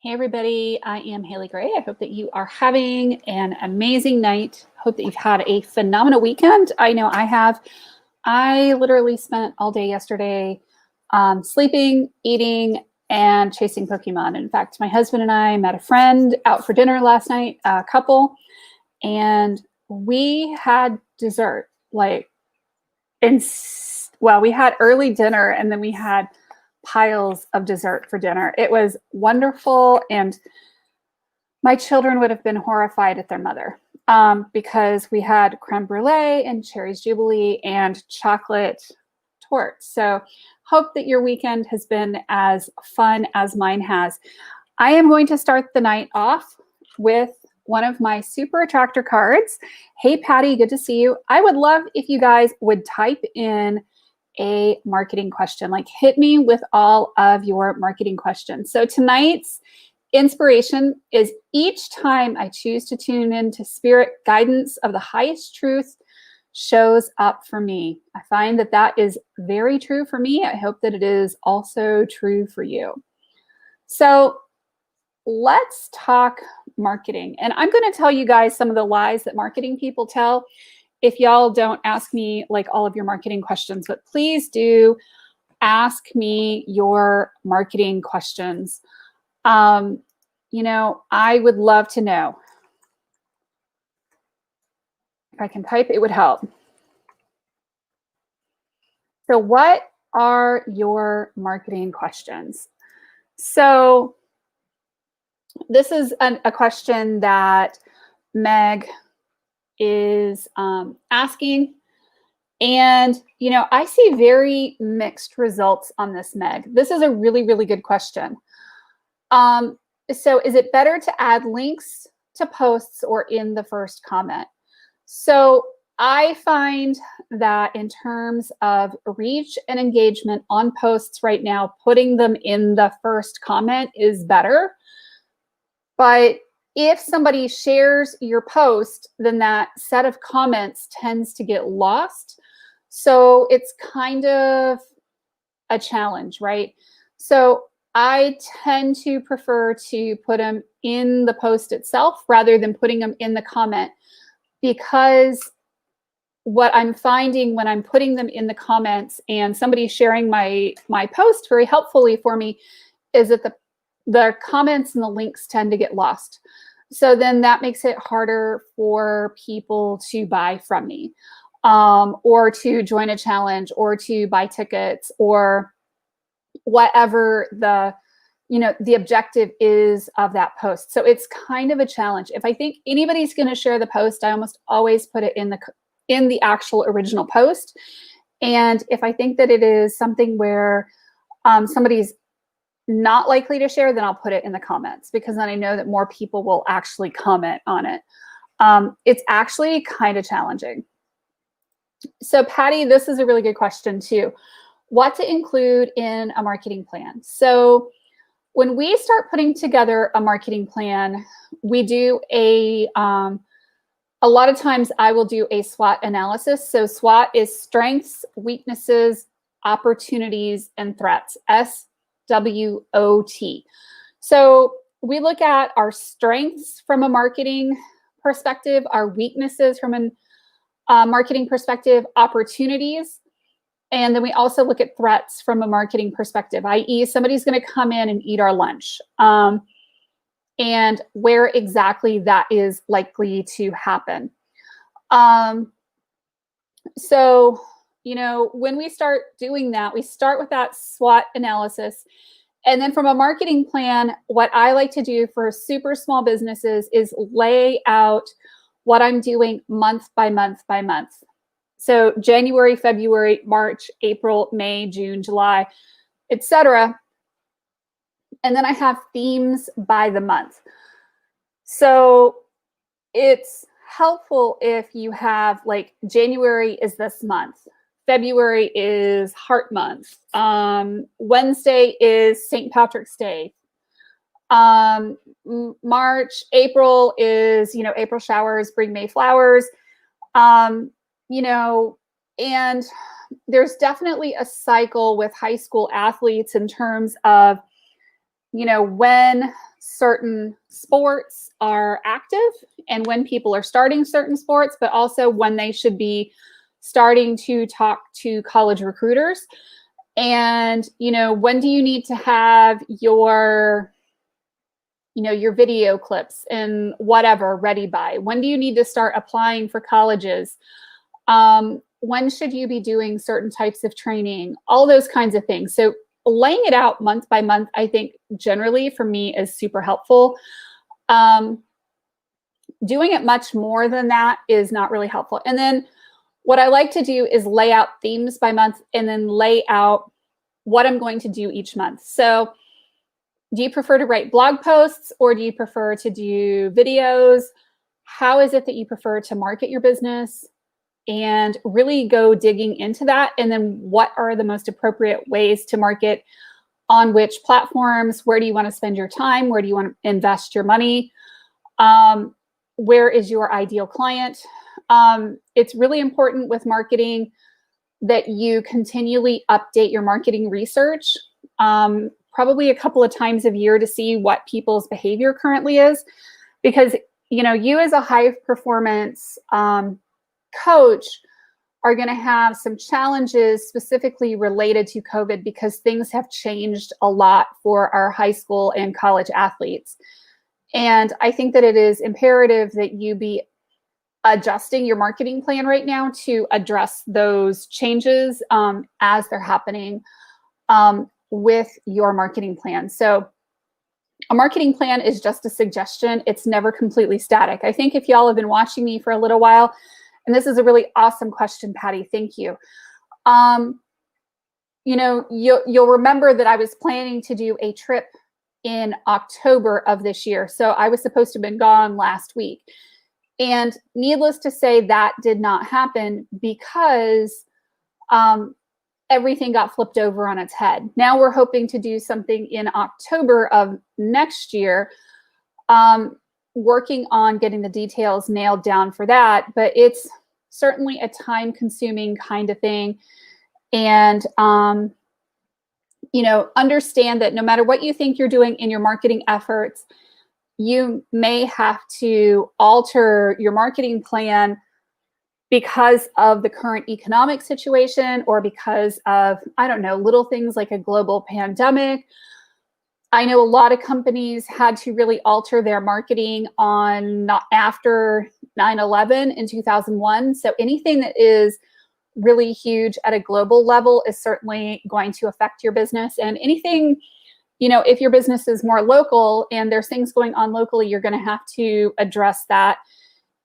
Hey everybody, I am Haley Gray. I hope that you are having an amazing night. Hope that you've had a phenomenal weekend. I know I have. I literally spent all day yesterday sleeping, eating, and chasing Pokemon. In fact, my husband and I met a friend out for dinner last night, a couple, and we had dessert. We had early dinner and then we had piles of dessert for dinner. It was wonderful, and my children would have been horrified at their mother because we had creme brulee and cherries jubilee and chocolate torts. So hope that your weekend has been as fun as mine has. I am going to start the night off with one of my super attractor cards. Hey, Patty, good to see you. I would love if you guys would type in a marketing question, like hit me with all of your marketing questions. So tonight's inspiration is each time I choose to tune into spirit guidance of the highest truth shows up for me. I find that that is very true for me. I hope that it is also true for you. So let's talk marketing. And I'm going to tell you guys some of the lies that marketing people tell. If y'all don't ask me like all of your marketing questions, but please do ask me your marketing questions. I would love to know. If I can type, it would help. So what are your marketing questions? So this is a question that Meg is asking. And, I see very mixed results on this, Meg. This is a really, really good question. So is it better to add links to posts or in the first comment? So I find that in terms of reach and engagement on posts right now, putting them in the first comment is better. But if somebody shares your post, then that set of comments tends to get lost. So it's kind of a challenge, right? So I tend to prefer to put them in the post itself rather than putting them in the comment, because what I'm finding when I'm putting them in the comments and somebody's sharing my post very helpfully for me is that the comments and the links tend to get lost. So then that makes it harder for people to buy from me, or to join a challenge, or to buy tickets, or whatever the objective is of that post. So it's kind of a challenge. If I think anybody's going to share the post, I almost always put it in the actual original post. And if I think that it is something where somebody's not likely to share, then I'll put it in the comments, because then I know that more people will actually comment on it. It's actually kind of challenging. So Patty, this is a really good question too. What to include in a marketing plan? So when we start putting together a marketing plan, we do a lot of times I will do a SWOT analysis. So SWOT is strengths, weaknesses, opportunities, and threats. SWOT. So we look at our strengths from a marketing perspective, our weaknesses from a marketing perspective, opportunities, and then we also look at threats from a marketing perspective, i.e. somebody's going to come in and eat our lunch, and where exactly that is likely to happen. So, when we start doing that, we start with that SWOT analysis. And then from a marketing plan, what I like to do for super small businesses is lay out what I'm doing month by month by month. So January, February, March, April, May, June, July, etc. And then I have themes by the month. So it's helpful if you have, like, January is this month, February is Heart Month, Wednesday is St. Patrick's Day, March, April is, April showers bring May flowers, and there's definitely a cycle with high school athletes in terms of, when certain sports are active and when people are starting certain sports, but also when they should be starting to talk to college recruiters. And, when do you need to have your video clips and whatever ready by? When do you need to start applying for colleges? When should you be doing certain types of training? All those kinds of things. So laying it out month by month, I think generally for me is super helpful. Doing it much more than that is not really helpful. And then what I like to do is lay out themes by month and then lay out what I'm going to do each month. So do you prefer to write blog posts or do you prefer to do videos? How is it that you prefer to market your business? And really go digging into that. And then what are the most appropriate ways to market on which platforms? Where do you want to spend your time? Where do you want to invest your money? Where is your ideal client? It's really important with marketing that you continually update your marketing research, probably a couple of times a year to see what people's behavior currently is. Because, you as a high performance coach are going to have some challenges specifically related to COVID because things have changed a lot for our high school and college athletes. And I think that it is imperative that you be adjusting your marketing plan right now to address those changes as they're happening with your marketing plan. So a marketing plan is just a suggestion. It's never completely static. I think if y'all have been watching me for a little while, and this is a really awesome question, Patty, thank you. You'll remember that I was planning to do a trip in October of this year. So I was supposed to have been gone last week. And needless to say, that did not happen because everything got flipped over on its head. Now we're hoping to do something in October of next year, working on getting the details nailed down for that. But it's certainly a time-consuming kind of thing. And, understand that no matter what you think you're doing in your marketing efforts, you may have to alter your marketing plan because of the current economic situation or because of, little things like a global pandemic. I know a lot of companies had to really alter their marketing after 9/11 in 2001. So anything that is really huge at a global level is certainly going to affect your business. And anything, if your business is more local and there's things going on locally, you're going to have to address that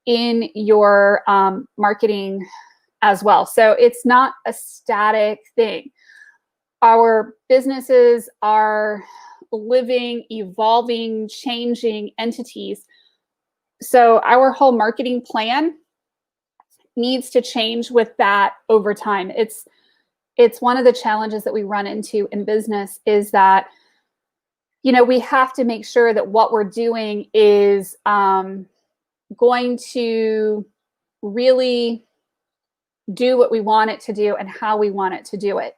in your marketing as well. So it's not a static thing. Our businesses are living, evolving, changing entities. So our whole marketing plan needs to change with that over time. It's one of the challenges that we run into in business is that, we have to make sure that what we're doing is going to really do what we want it to do and how we want it to do it.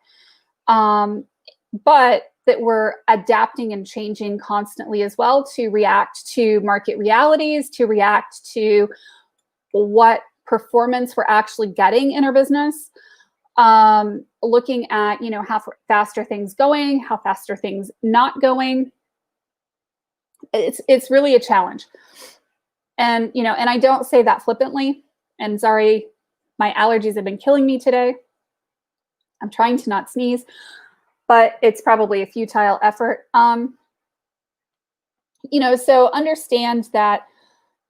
But that we're adapting and changing constantly as well to react to market realities, to react to what performance we're actually getting in our business. Looking at, how fast are things going, how fast are things not going. It's really a challenge. And, and I don't say that flippantly. And sorry, my allergies have been killing me today. I'm trying to not sneeze, but it's probably a futile effort. So understand that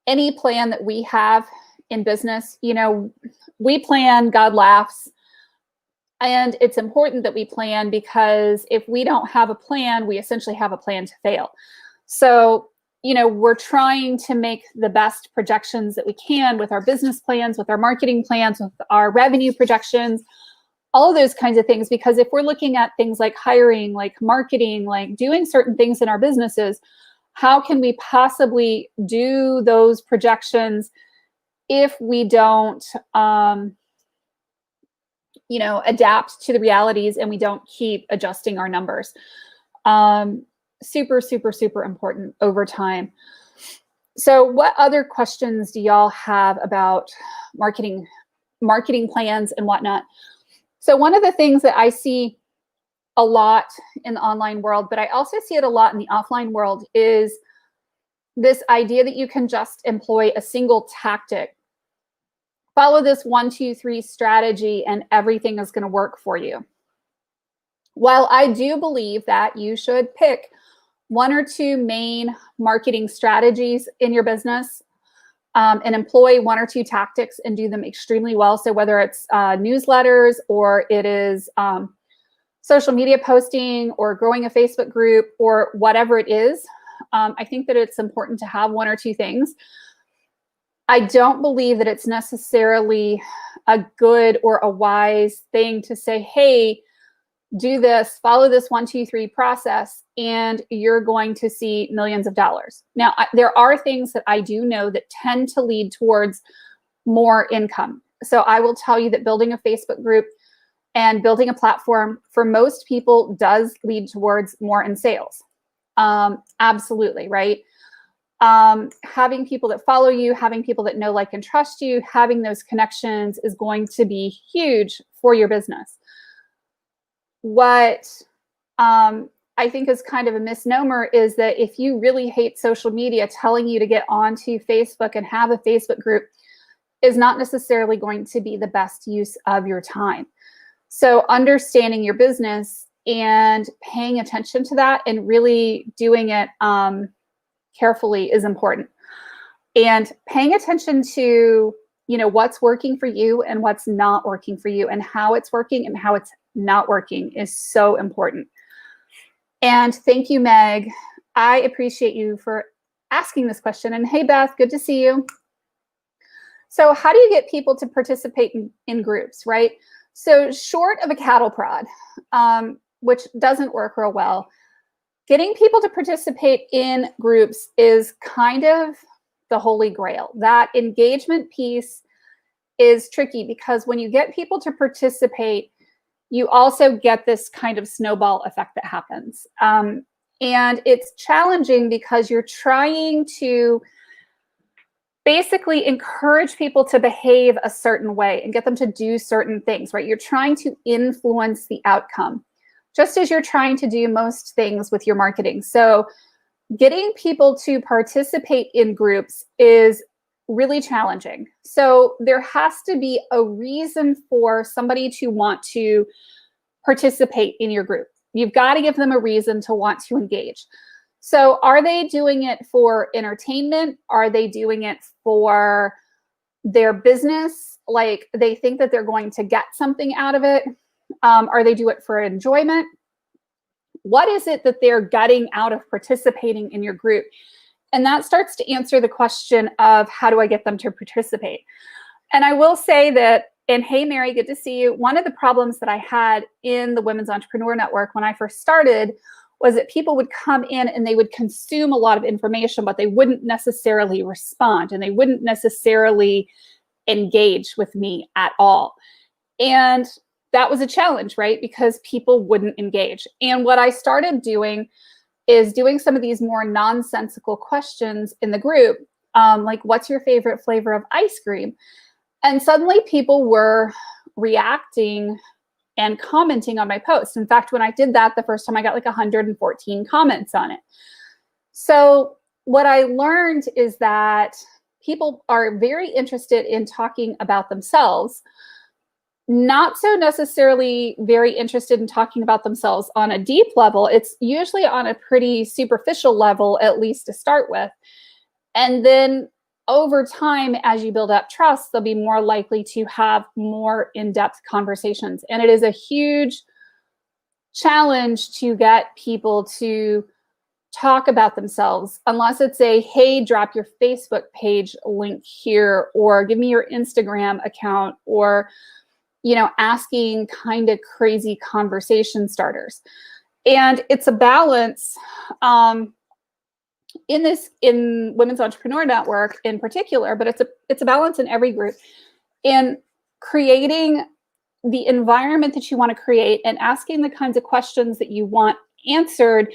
any plan that we have in business, we plan, God laughs. And it's important that we plan because if we don't have a plan, we essentially have a plan to fail. So, we're trying to make the best projections that we can with our business plans, with our marketing plans, with our revenue projections, all of those kinds of things. Because if we're looking at things like hiring, like marketing, like doing certain things in our businesses, how can we possibly do those projections if we don't, adapt to the realities and we don't keep adjusting our numbers? super, super, super important over time. So what other questions do y'all have about marketing plans and whatnot? So one of the things that I see a lot in the online world, but I also see it a lot in the offline world, is this idea that you can just employ a single tactic. Follow this 1, 2, 3 strategy and everything is going to work for you. While I do believe that you should pick 1 or 2 main marketing strategies in your business, and employ 1 or 2 tactics and do them extremely well. So whether it's newsletters or it is social media posting or growing a Facebook group or whatever it is, I think that it's important to have 1 or 2 things. I don't believe that it's necessarily a good or a wise thing to say, hey, do this, follow this 1, 2, 3 process, and you're going to see millions of dollars. Now, there are things that I do know that tend to lead towards more income. So I will tell you that building a Facebook group and building a platform for most people does lead towards more in sales. Absolutely, right? Having people that follow you, having people that know, like, and trust you, having those connections is going to be huge for your business. What I think is kind of a misnomer is that if you really hate social media, telling you to get onto Facebook and have a Facebook group is not necessarily going to be the best use of your time. So understanding your business and paying attention to that and really doing it carefully is important. And paying attention to, what's working for you and what's not working for you, and how it's working and how it's not working is so important. And thank you, Meg. I appreciate you for asking this question. And hey, Beth, good to see you. So how do you get people to participate in groups, right? So short of a cattle prod, which doesn't work real well, getting people to participate in groups is kind of the holy grail. That engagement piece is tricky because when you get people to participate, you also get this kind of snowball effect that happens. And it's challenging because you're trying to basically encourage people to behave a certain way and get them to do certain things, right? You're trying to influence the outcome, just as you're trying to do most things with your marketing. So getting people to participate in groups is really challenging. So there has to be a reason for somebody to want to participate in your group. You've got to give them a reason to want to engage. So are they doing it for entertainment? Are they doing it for their business? Like they think that they're going to get something out of it? Are they doing it for enjoyment? What is it that they're getting out of participating in your group? And that starts to answer the question of how do I get them to participate? And I will say that, and hey, Mary, good to see you. One of the problems that I had in the Women's Entrepreneur Network when I first started was that people would come in and they would consume a lot of information, but they wouldn't necessarily respond and they wouldn't necessarily engage with me at all. And that was a challenge, right? Because people wouldn't engage. And what I started doing is doing some of these more nonsensical questions in the group, like, what's your favorite flavor of ice cream? And suddenly people were reacting and commenting on my post. In fact, when I did that the first time, I got like 114 comments on it. So what I learned is that people are very interested in talking about themselves, not so necessarily very interested in talking about themselves on a deep level. It's usually on a pretty superficial level, at least to start with. And then over time, as you build up trust, they'll be more likely to have more in-depth conversations. And it is a huge challenge to get people to talk about themselves, unless it's a, hey, drop your Facebook page link here, or give me your Instagram account, or, asking kind of crazy conversation starters. And it's a balance. In Women's Entrepreneur Network in particular, but it's a balance in every group, in creating the environment that you want to create and asking the kinds of questions that you want answered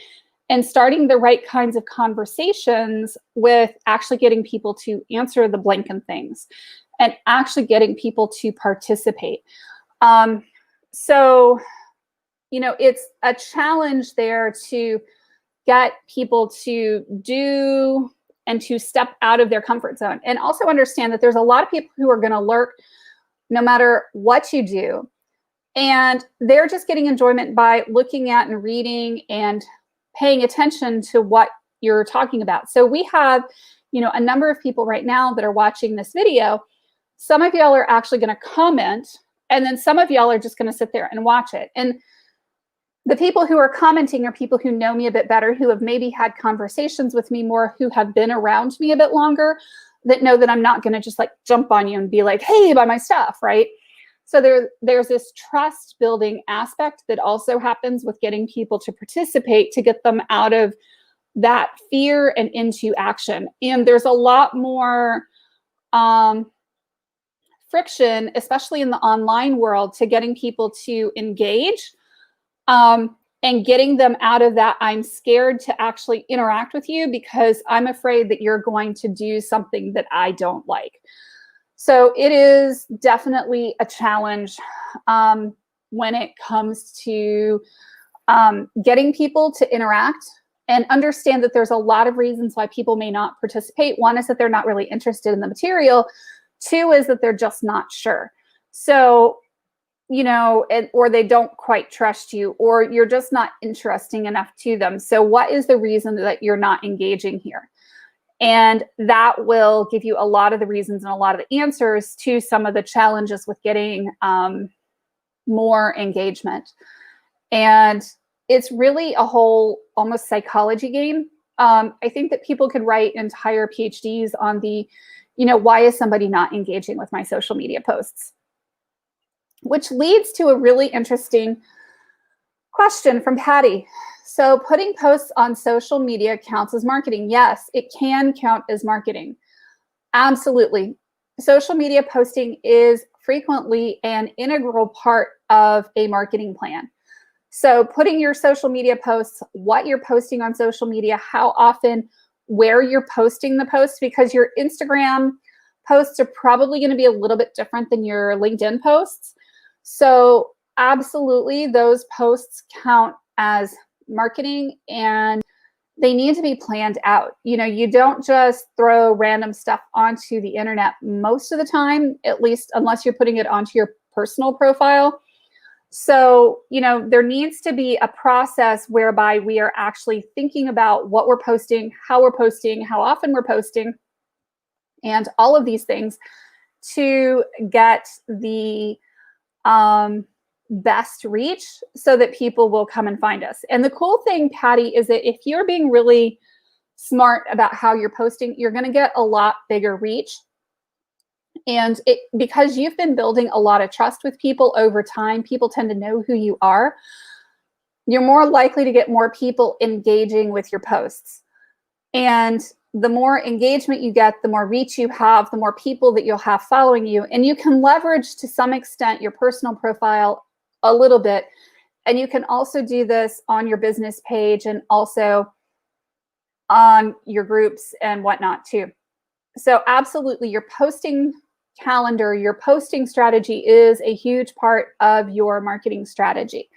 and starting the right kinds of conversations with actually getting people to answer the blanking things and actually getting people to participate. So, it's a challenge there to get people to do and to step out of their comfort zone, and also understand that there's a lot of people who are going to lurk no matter what you do. And they're just getting enjoyment by looking at and reading and paying attention to what you're talking about. So we have, a number of people right now that are watching this video. Some of y'all are actually going to comment, and then some of y'all are just going to sit there and watch it. And the people who are commenting are people who know me a bit better, who have maybe had conversations with me more, who have been around me a bit longer, that know that I'm not going to just like jump on you and be like, hey, buy my stuff, right? So there's this trust building aspect that also happens with getting people to participate, to get them out of that fear and into action. And there's a lot more friction, especially in the online world, to getting people to engage and getting them out of that I'm scared to actually interact with you because I'm afraid that you're going to do something that I don't like. So it is definitely a challenge when it comes to getting people to interact and understand that there's a lot of reasons why people may not participate. One is that they're not really interested in the material. Two is that they're just not sure. So, or they don't quite trust you, or you're just not interesting enough to them. So what is the reason that you're not engaging here? And that will give you a lot of the reasons and a lot of the answers to some of the challenges with getting more engagement. And it's really a whole almost psychology game. I think that people could write entire PhDs on the, why is somebody not engaging with my social media posts? Which leads to a really interesting question from Patty. So putting posts on social media counts as marketing. Yes, it can count as marketing. Absolutely. Social media posting is frequently an integral part of a marketing plan. So putting your social media posts, what you're posting on social media, how often, where you're posting the posts, because your Instagram posts are probably going to be a little bit different than your LinkedIn posts. So absolutely, those posts count as marketing, and they need to be planned out. You don't just throw random stuff onto the internet most of the time, at least unless you're putting it onto your personal profile. So, there needs to be a process whereby we are actually thinking about what we're posting, how often we're posting, and all of these things to get the best reach so that people will come and find us. And the cool thing, Patty, is that if you're being really smart about how you're posting, you're going to get a lot bigger reach. And because you've been building a lot of trust with people over time, people tend to know who you are. You're more likely to get more people engaging with your posts. And the more engagement you get, the more reach you have, the more people that you'll have following you. And you can leverage to some extent your personal profile a little bit. And you can also do this on your business page and also on your groups and whatnot too. So absolutely, your posting calendar, your posting strategy is a huge part of your marketing strategy.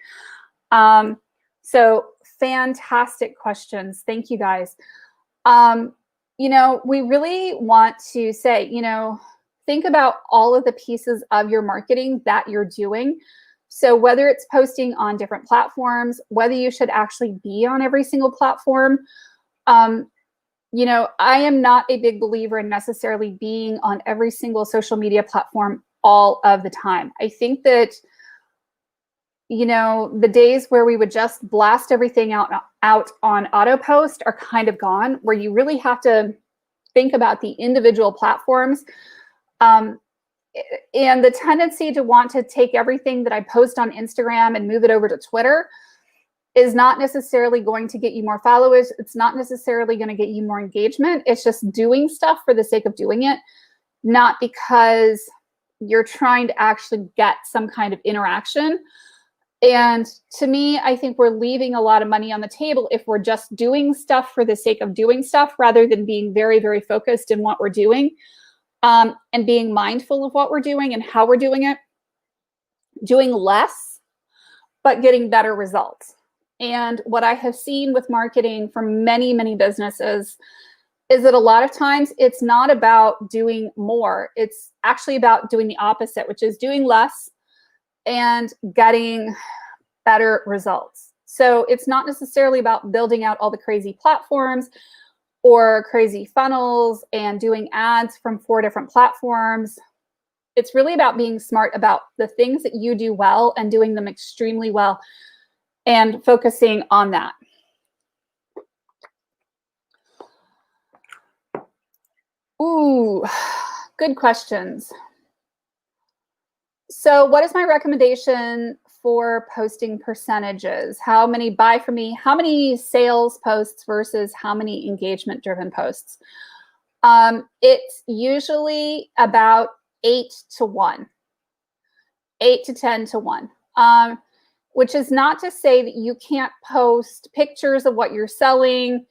So fantastic questions. Thank you, guys. We really want to say, think about all of the pieces of your marketing that you're doing. So whether it's posting on different platforms, whether you should actually be on every single platform, I am not a big believer in necessarily being on every single social media platform all of the time. I think that, the days where we would just blast everything out on auto post are kind of gone, where you really have to think about the individual platforms. And the tendency to want to take everything that I post on Instagram and move it over to Twitter is not necessarily going to get you more followers. It's not necessarily going to get you more engagement. It's just doing stuff for the sake of doing it, not because you're trying to actually get some kind of interaction. And to me, I think we're leaving a lot of money on the table if we're just doing stuff for the sake of doing stuff rather than being very, very focused in what we're doing, and being mindful of what we're doing and how we're doing it, doing less, but getting better results. And what I have seen with marketing from many, many businesses is that a lot of times it's not about doing more. It's actually about doing the opposite, which is doing less and getting better results. So it's not necessarily about building out all the crazy platforms or crazy funnels and doing ads from 4 different platforms. It's really about being smart about the things that you do well and doing them extremely well and focusing on that. Ooh, good questions. So what is my recommendation for posting percentages? How many buy from me? How many sales posts versus how many engagement driven posts? It's usually about 8 to 1, 8 to 10 to 1, which is not to say that you can't post pictures of what you're selling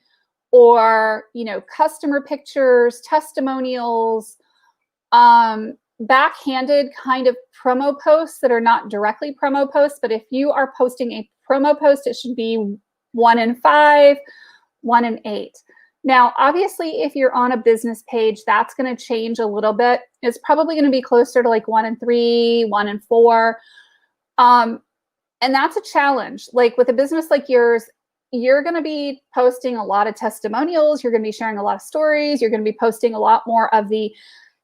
or, customer pictures, testimonials, backhanded kind of promo posts that are not directly promo posts. But if you are posting a promo post, it should be 1 in 5, 1 in 8. Now, obviously, if you're on a business page, that's going to change a little bit. It's probably going to be closer to like 1 in 3, 1 in 4. And that's a challenge. Like with a business like yours, you're going to be posting a lot of testimonials. You're going to be sharing a lot of stories. You're going to be posting a lot more of the,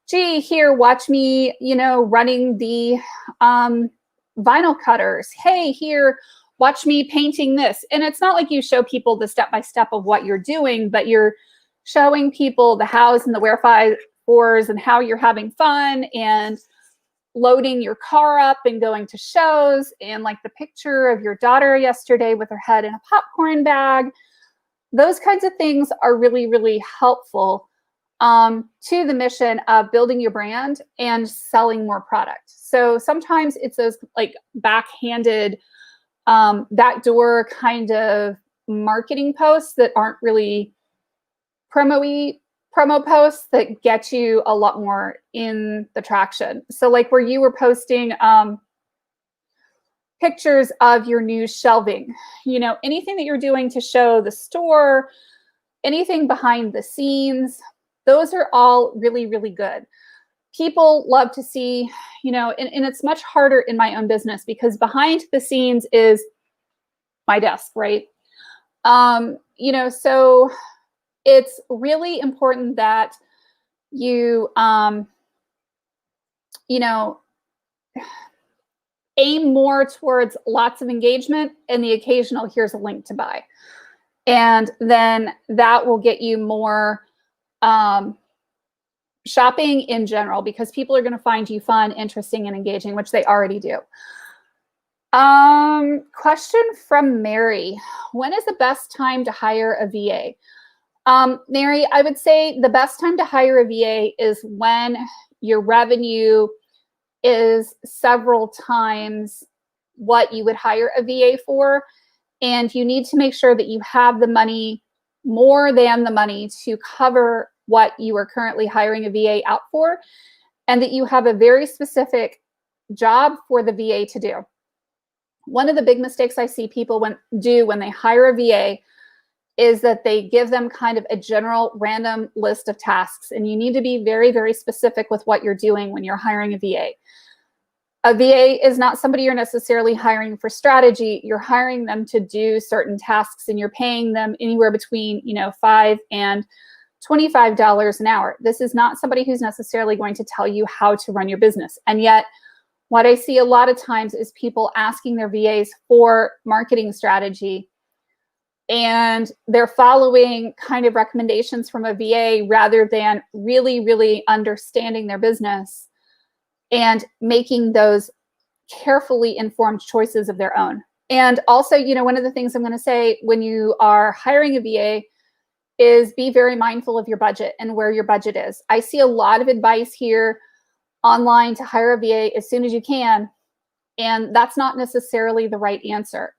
gee, here, watch me, running the vinyl cutters. Hey, here, watch me painting this. And it's not like you show people the step-by-step of what you're doing, but you're showing people the hows and the wherefores and how you're having fun and loading your car up and going to shows, and like the picture of your daughter yesterday with her head in a popcorn bag. Those kinds of things are really, really helpful to the mission of building your brand and selling more product. So sometimes it's those like backhanded, backdoor kind of marketing posts that aren't really promo posts that get you a lot more in the traction. So like where you were posting pictures of your new shelving, anything that you're doing to show the store, anything behind the scenes, those are all really, really good. People love to see, and it's much harder in my own business because behind the scenes is my desk, right? So it's really important that you, aim more towards lots of engagement and the occasional, here's a link to buy. And then that will get you more shopping in general because people are going to find you fun, interesting, and engaging, which they already do. Question from Mary. When is the best time to hire a VA? Mary, I would say the best time to hire a VA is when your revenue is several times what you would hire a VA for. And you need to make sure that you have the money, more than the money, to cover what you are currently hiring a VA out for, and that you have a very specific job for the VA to do. One of the big mistakes I see people do when they hire a VA is that they give them kind of a general random list of tasks. And you need to be very, very specific with what you're doing when you're hiring a VA. A VA is not somebody you're necessarily hiring for strategy. You're hiring them to do certain tasks, and you're paying them anywhere between, $5 and $25 an hour. This is not somebody who's necessarily going to tell you how to run your business. And yet, what I see a lot of times is people asking their VAs for marketing strategy, and they're following kind of recommendations from a VA rather than really, really understanding their business and making those carefully informed choices of their own. And also, one of the things I'm going to say when you are hiring a VA is be very mindful of your budget and where your budget is. I see a lot of advice here online to hire a VA as soon as you can. And that's not necessarily the right answer.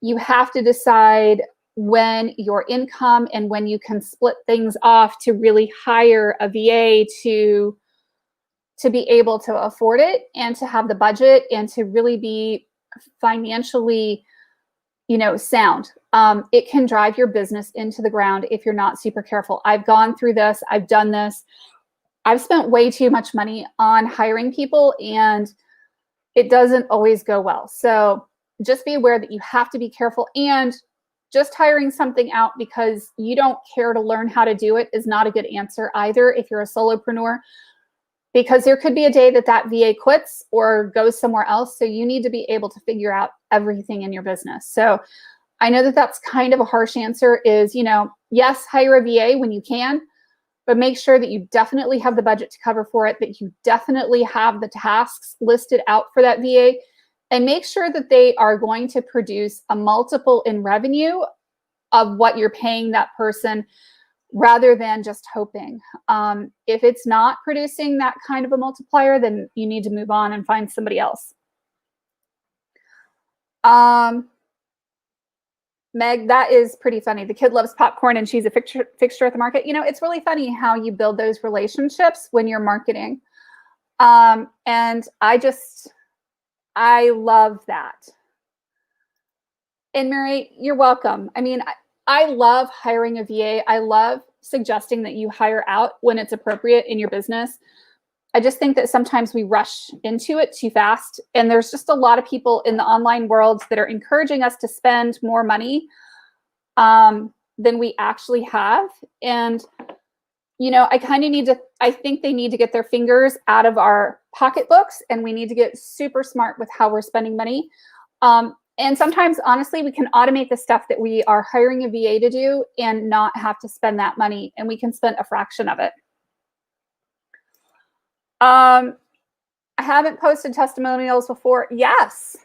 You have to decide when your income and when you can split things off to really hire a VA to be able to afford it and to have the budget and to really be financially, sound. It can drive your business into the ground if you're not super careful. I've gone through this. I've done this. I've spent way too much money on hiring people, and it doesn't always go well. So just be aware that you have to be careful, and just hiring something out because you don't care to learn how to do it is not a good answer either if you're a solopreneur, because there could be a day that VA quits or goes somewhere else. So you need to be able to figure out everything in your business. So I know that that's kind of a harsh answer is, yes, hire a VA when you can, but make sure that you definitely have the budget to cover for it, that you definitely have the tasks listed out for that VA, and make sure that they are going to produce a multiple in revenue of what you're paying that person rather than just hoping. If it's not producing that kind of a multiplier, then you need to move on and find somebody else. Meg, that is pretty funny. The kid loves popcorn and she's a fixture at the market. It's really funny how you build those relationships when you're marketing. And I love that. And Mary, you're welcome. I mean, I love hiring a VA. I love suggesting that you hire out when it's appropriate in your business. I just think that sometimes we rush into it too fast. And there's just a lot of people in the online world that are encouraging us to spend more money than we actually have. And, I think they need to get their fingers out of our pocketbooks, and we need to get super smart with how we're spending money. And sometimes, honestly, we can automate the stuff that we are hiring a VA to do and not have to spend that money, and we can spend a fraction of it. I haven't posted testimonials before. Yes,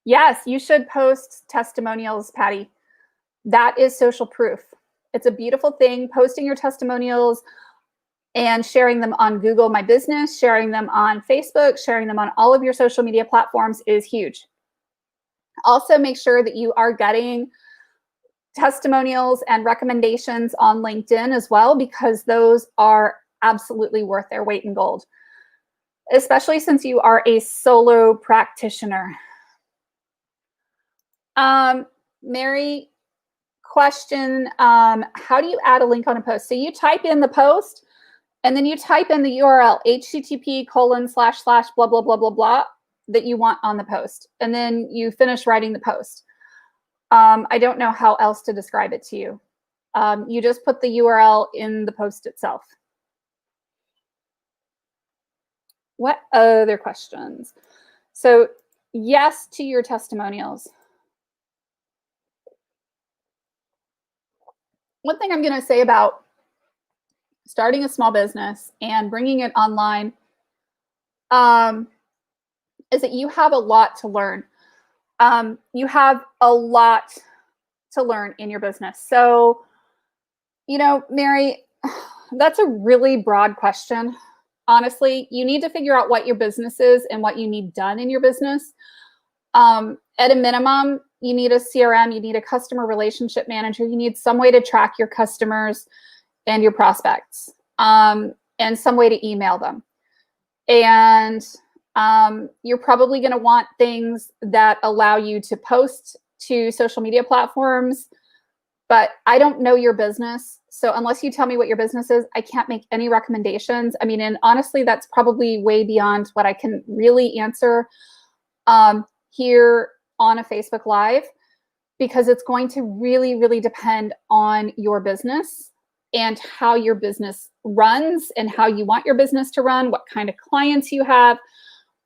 you should post testimonials, Patty. That is social proof. It's a beautiful thing. Posting your testimonials and sharing them on Google My Business, sharing them on Facebook, sharing them on all of your social media platforms is huge. Also, make sure that you are getting testimonials and recommendations on LinkedIn as well, because those are absolutely worth their weight in gold, especially since you are a solo practitioner. Mary, question, how do you add a link on a post? So you type in the post, and then you type in the URL, http:// blah, blah, blah, blah, blah, that you want on the post. And then you finish writing the post. I don't know how else to describe it to you. You just put the URL in the post itself. What other questions? So yes to your testimonials. One thing I'm going to say about starting a small business and bringing it online is that you have a lot to learn. You have a lot to learn in your business. So, Mary, that's a really broad question. Honestly, you need to figure out what your business is and what you need done in your business. At a minimum, you need a CRM, you need a customer relationship manager, you need some way to track your customers and your prospects, and some way to email them. And you're probably going to want things that allow you to post to social media platforms, but I don't know your business. So unless you tell me what your business is, I can't make any recommendations. I mean, and honestly, that's probably way beyond what I can really answer here on a Facebook Live, because it's going to really, really depend on your business and how your business runs and how you want your business to run, what kind of clients you have,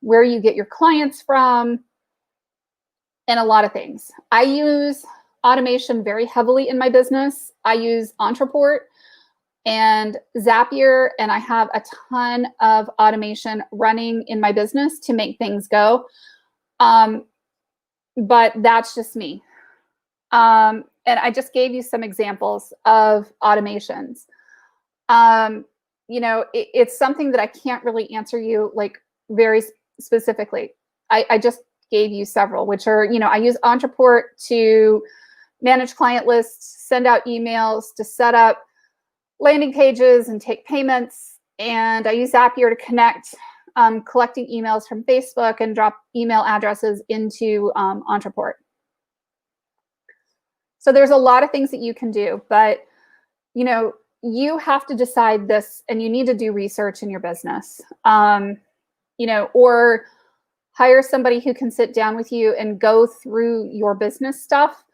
where you get your clients from, and a lot of things. I use automation very heavily in my business. I use Entreport and Zapier, and I have a ton of automation running in my business to make things go. But that's just me. And I just gave you some examples of automations. It's something that I can't really answer you like very specifically. I just gave you several, which are, I use Entreport to manage client lists, send out emails, to set up landing pages and take payments. And I use Zapier to connect collecting emails from Facebook and drop email addresses into Entreport. So there's a lot of things that you can do, but you have to decide this, and you need to do research in your business, or hire somebody who can sit down with you and go through your business stuff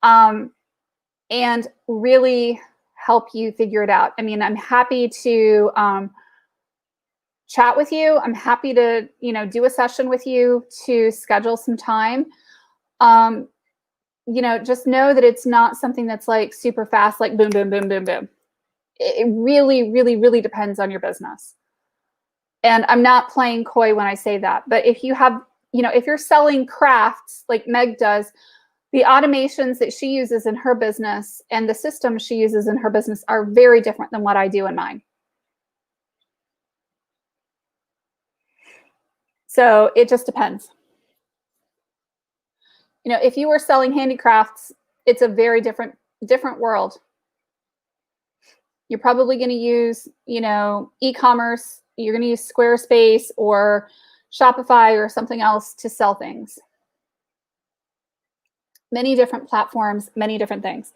and really help you figure it out. I mean, I'm happy to chat with you. I'm happy to, do a session with you to schedule some time. Just know that it's not something that's like super fast, like boom, boom, boom, boom, boom. It really, really, really depends on your business. And I'm not playing coy when I say that. But if you have, if you're selling crafts like Meg does, the automations that she uses in her business and the systems she uses in her business are very different than what I do in mine. So it just depends. If you were selling handicrafts, it's a very different world. You're probably going to use, e-commerce. You're going to use Squarespace or Shopify or something else to sell things. Many different platforms, many different things.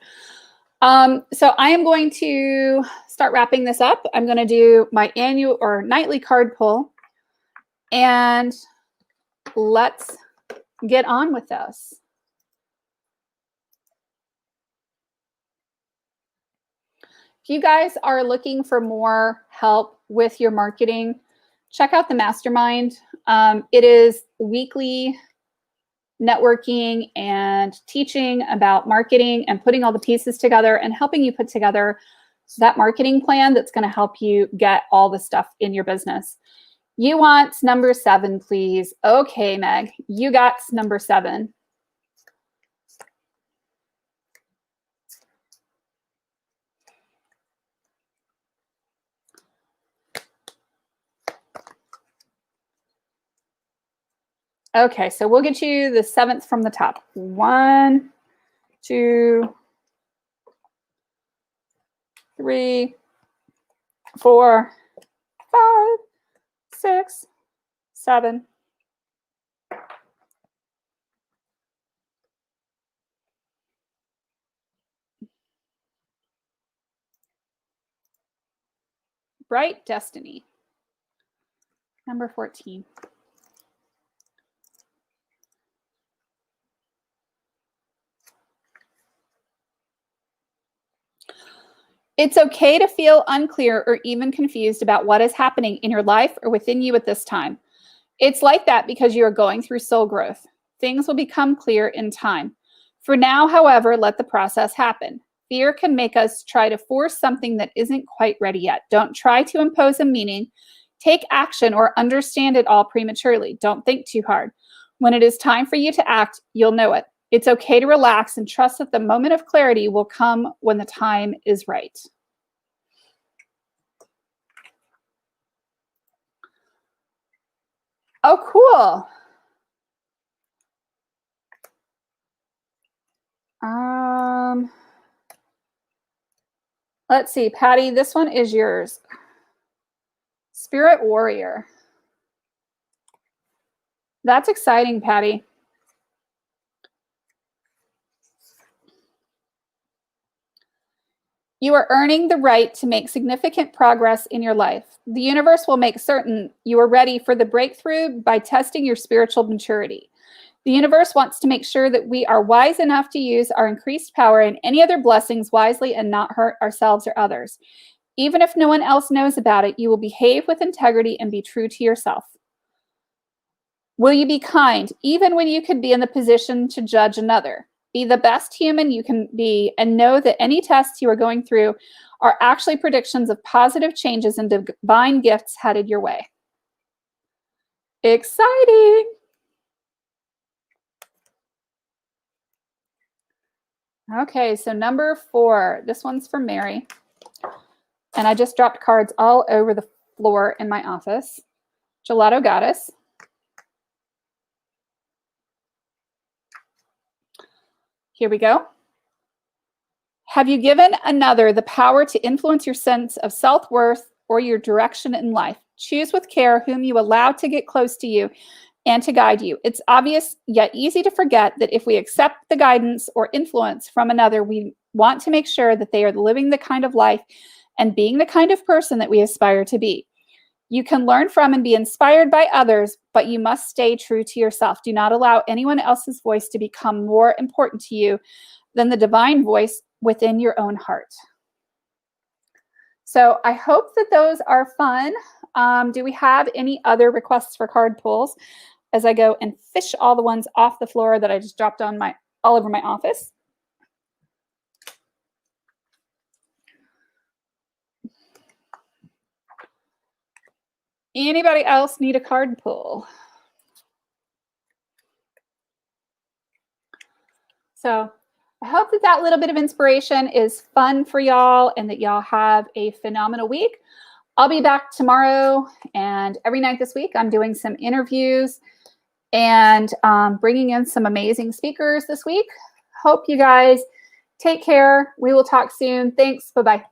So I am going to start wrapping this up. I'm going to do my annual or nightly card pull, and let's get on with this. If you guys are looking for more help with your marketing, check out the mastermind. It is weekly networking and teaching about marketing and putting all the pieces together and helping you put together that marketing plan that's going to help you get all the stuff in your business. You want number 7, please. Okay, Meg, you got number 7. Okay, so we'll get you the 7th from the top. 1, 2, 3, 4, 5, 6, 7. Bright Destiny. Number 14. It's okay to feel unclear or even confused about what is happening in your life or within you at this time. It's like that because you are going through soul growth. Things will become clear in time. For now, however, let the process happen. Fear can make us try to force something that isn't quite ready yet. Don't try to impose a meaning. Take action or understand it all prematurely. Don't think too hard. When it is time for you to act, you'll know it. It's okay to relax and trust that the moment of clarity will come when the time is right. Oh, cool. Let's see, Patty, this one is yours. Spirit Warrior. That's exciting, Patty. You are earning the right to make significant progress in your life. The universe will make certain you are ready for the breakthrough by testing your spiritual maturity. The universe wants to make sure that we are wise enough to use our increased power and any other blessings wisely and not hurt ourselves or others. Even if no one else knows about it, you will behave with integrity and be true to yourself. Will you be kind, even when you could be in the position to judge another? Be the best human you can be and know that any tests you are going through are actually predictions of positive changes and divine gifts headed your way. Exciting! Okay, so number 4. This one's for Mary. And I just dropped cards all over the floor in my office. Gelato Goddess. Here we go. Have you given another the power to influence your sense of self-worth or your direction in life? Choose with care whom you allow to get close to you and to guide you. It's obvious yet easy to forget that if we accept the guidance or influence from another, we want to make sure that they are living the kind of life and being the kind of person that we aspire to be. You can learn from and be inspired by others, but you must stay true to yourself. Do not allow anyone else's voice to become more important to you than the divine voice within your own heart. So I hope that those are fun. Do we have any other requests for card pulls as I go and fish all the ones off the floor that I just dropped on all over my office? Anybody else need a card pull? So I hope that little bit of inspiration is fun for y'all and that y'all have a phenomenal week. I'll be back tomorrow, and every night this week I'm doing some interviews and bringing in some amazing speakers this week. Hope you guys take care. We will talk soon. Thanks. Bye-bye.